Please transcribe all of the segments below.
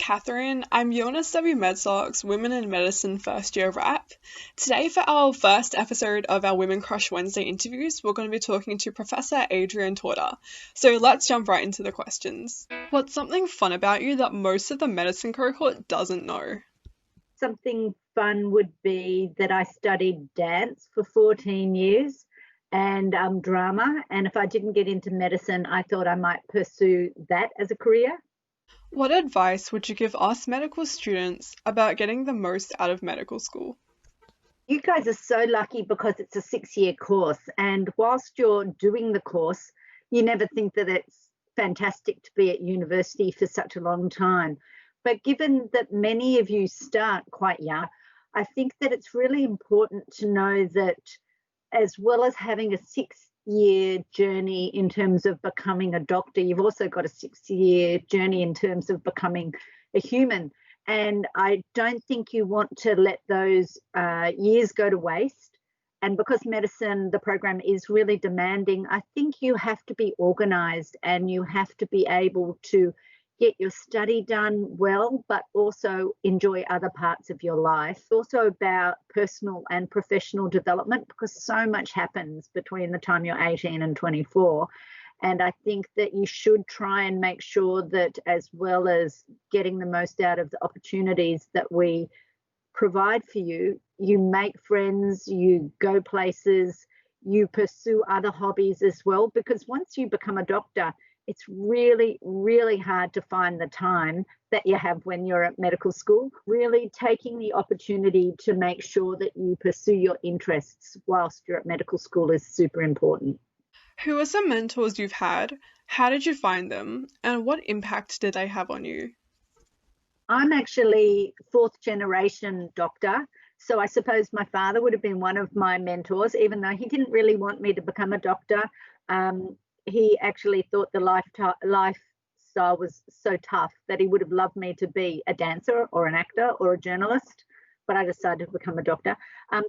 Katherine. I'm UNSW MedSocs Women in Medicine first year rep. Today, for our first episode of our Women Crush Wednesday interviews, we're going to be talking to Professor Adrienne Torda. So let's jump right into the questions. What's something fun about you that most of the medicine cohort doesn't know? Something fun would be that I studied dance for 14 years and drama. And if I didn't get into medicine, I thought I might pursue that as a career. What advice would you give us medical students about getting the most out of medical school? You guys are so lucky because it's a 6-year course. And whilst you're doing the course, you never think that it's fantastic to be at university for such a long time. But given that many of you start quite young, I think that it's really important to know that as well as having a 6-year journey in terms of becoming a doctor, you've also got a 6-year journey in terms of becoming a human. And I don't think you want to let those years go to waste. And because medicine, the program is really demanding, I think you have to be organised and you have to be able to get your study done well, but also enjoy other parts of your life. Also about personal and professional development, because so much happens between the time you're 18 and 24. And I think that you should try and make sure that, as well as getting the most out of the opportunities that we provide for you, you make friends, you go places, you pursue other hobbies as well, because once you become a doctor, it's really, really hard to find the time that you have when you're at medical school. Really taking the opportunity to make sure that you pursue your interests whilst you're at medical school is super important. Who are some mentors you've had? How did you find them? And what impact did they have on you? I'm actually fourth generation doctor. So I suppose my father would have been one of my mentors, even though he didn't really want me to become a doctor. He actually thought the lifestyle was so tough that he would have loved me to be a dancer or an actor or a journalist, but I decided to become a doctor.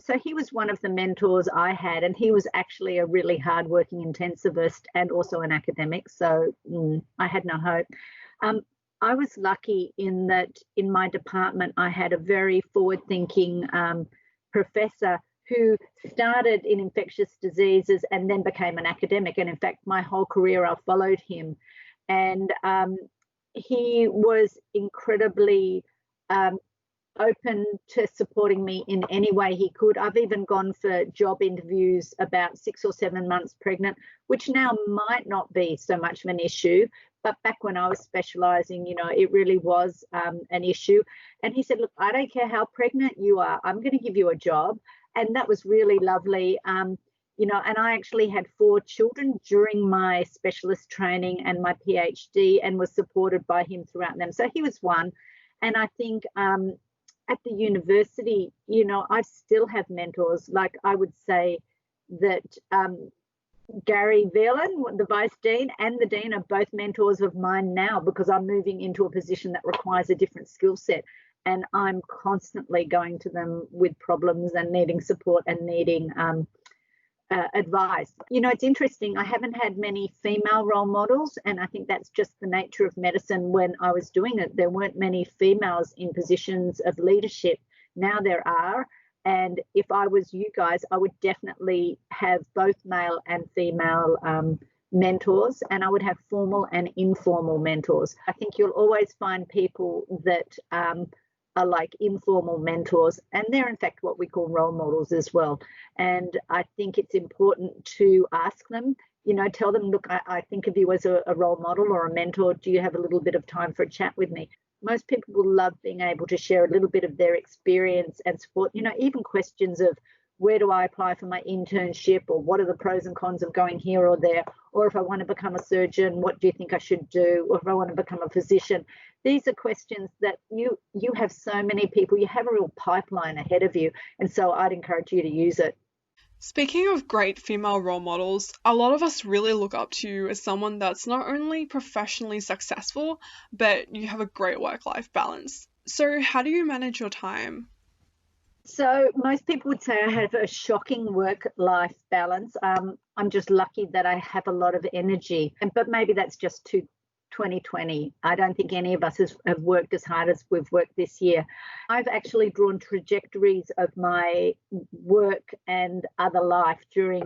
So he was one of the mentors I had, and he was actually a really hardworking intensivist and also an academic, so I had no hope. I was lucky in that in my department I had a very forward-thinking professor who started in infectious diseases and then became an academic. And in fact, my whole career, I followed him. And he was incredibly open to supporting me in any way he could. I've even gone for job interviews about 6 or 7 months pregnant, which now might not be so much of an issue. But back when I was specialising, it really was an issue. And he said, look, I don't care how pregnant you are, I'm going to give you a job. And that was really lovely. And I actually had 4 children during my specialist training and my PhD and was supported by him throughout them. So he was one. And I think at the university, I still have mentors. Like I would say that Gary Velan, the Vice Dean, and the Dean are both mentors of mine now, because I'm moving into a position that requires a different skill set. And I'm constantly going to them with problems and needing support and needing advice. It's interesting. I haven't had many female role models, and I think that's just the nature of medicine. When I was doing it, there weren't many females in positions of leadership. Now there are. And if I was you guys, I would definitely have both male and female mentors, and I would have formal and informal mentors. I think you'll always find people that are like informal mentors, and they're in fact what we call role models as well. And I think it's important to ask them, tell them, look, I think of you as a role model or a mentor. Do you have a little bit of time for a chat with me? Most people will love being able to share a little bit of their experience and support, even questions of where do I apply for my internship, or what are the pros and cons of going here or there, or if I want to become a surgeon, what do you think I should do, or if I want to become a physician. These are questions that you have so many people, you have a real pipeline ahead of you, and so I'd encourage you to use it. Speaking of great female role models, a lot of us really look up to you as someone that's not only professionally successful, but you have a great work-life balance. So how do you manage your time? So most people would say I have a shocking work-life balance. I'm just lucky that I have a lot of energy, but maybe that's just too 2020. I don't think any of us have worked as hard as we've worked this year. I've actually drawn trajectories of my work and other life during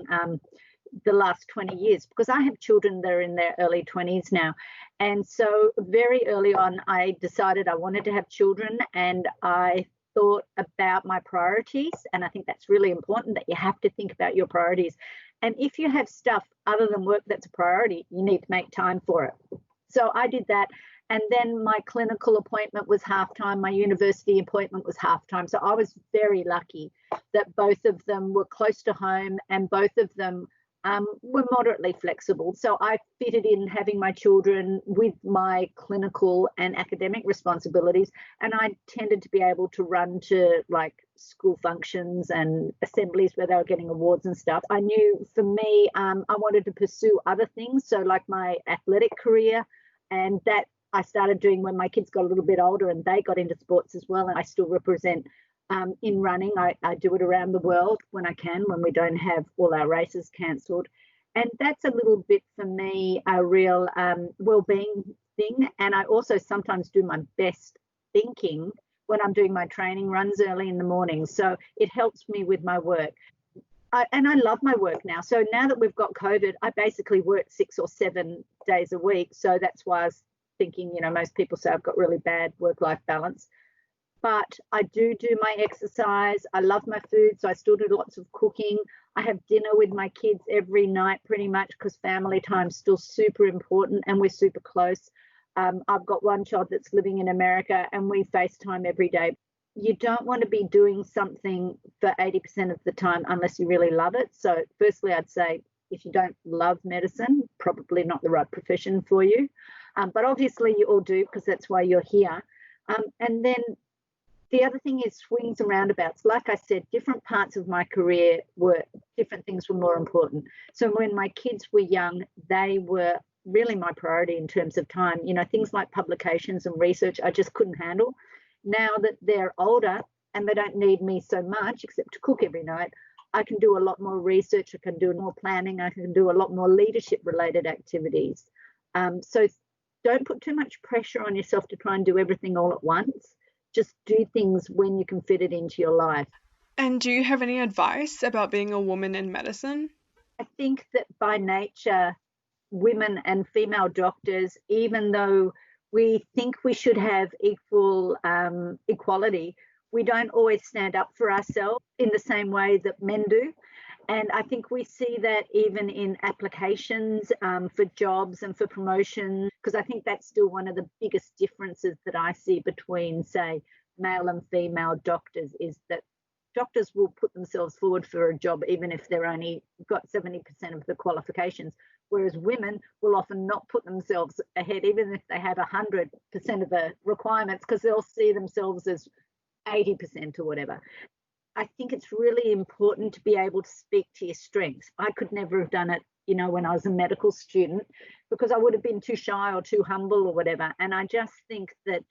the last 20 years, because I have children that are in their early 20s now. And so very early on, I decided I wanted to have children, and I thought about my priorities. And I think that's really important, that you have to think about your priorities. And if you have stuff other than work that's a priority, you need to make time for it. So I did that. And then my clinical appointment was half-time. My university appointment was half-time. So I was very lucky that both of them were close to home, and both of them were moderately flexible. So I fitted in having my children with my clinical and academic responsibilities, and I tended to be able to run to like school functions and assemblies where they were getting awards and stuff. I knew for me, I wanted to pursue other things, so like my athletic career, and that I started doing when my kids got a little bit older and they got into sports as well. And I still represent in running. I do it around the world when I can, when we don't have all our races cancelled. And that's a little bit for me a real well-being thing. And I also sometimes do my best thinking when I'm doing my training runs early in the morning. So it helps me with my work. And I love my work now. So now that we've got COVID, I basically work 6 or 7 days a week. So that's why I was thinking, most people say I've got really bad work-life balance. But I do my exercise. I love my food, so I still do lots of cooking. I have dinner with my kids every night pretty much, because family time is still super important and we're super close. I've got one child that's living in America and we FaceTime every day. You don't want to be doing something for 80% of the time unless you really love it. So firstly, I'd say if you don't love medicine, probably not the right profession for you. But obviously you all do, because that's why you're here. And then the other thing is swings and roundabouts. Like I said, different parts of my career different things were more important. So when my kids were young, they were really my priority in terms of time. Things like publications and research, I just couldn't handle. Now that they're older and they don't need me so much except to cook every night, I can do a lot more research, I can do more planning, I can do a lot more leadership related activities. So don't put too much pressure on yourself to try and do everything all at once. Just do things when you can fit it into your life. And do you have any advice about being a woman in medicine? I think that by nature, women and female doctors, even though we think we should have equal equality, we don't always stand up for ourselves in the same way that men do. And I think we see that even in applications for jobs and for promotion, because I think that's still one of the biggest differences that I see between, say, male and female doctors, is that doctors will put themselves forward for a job even if they're only got 70% of the qualifications, whereas women will often not put themselves ahead even if they have 100% of the requirements, because they'll see themselves as 80% or whatever. I think it's really important to be able to speak to your strengths. I could never have done it, when I was a medical student, because I would have been too shy or too humble or whatever. And I just think that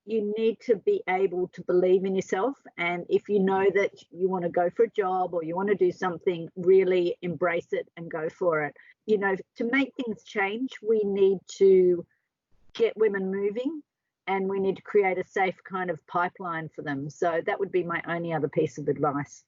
you need to be able to believe in yourself. And if you know that you want to go for a job or you want to do something, really embrace it and go for it. To make things change, we need to get women moving, and we need to create a safe kind of pipeline for them. So that would be my only other piece of advice.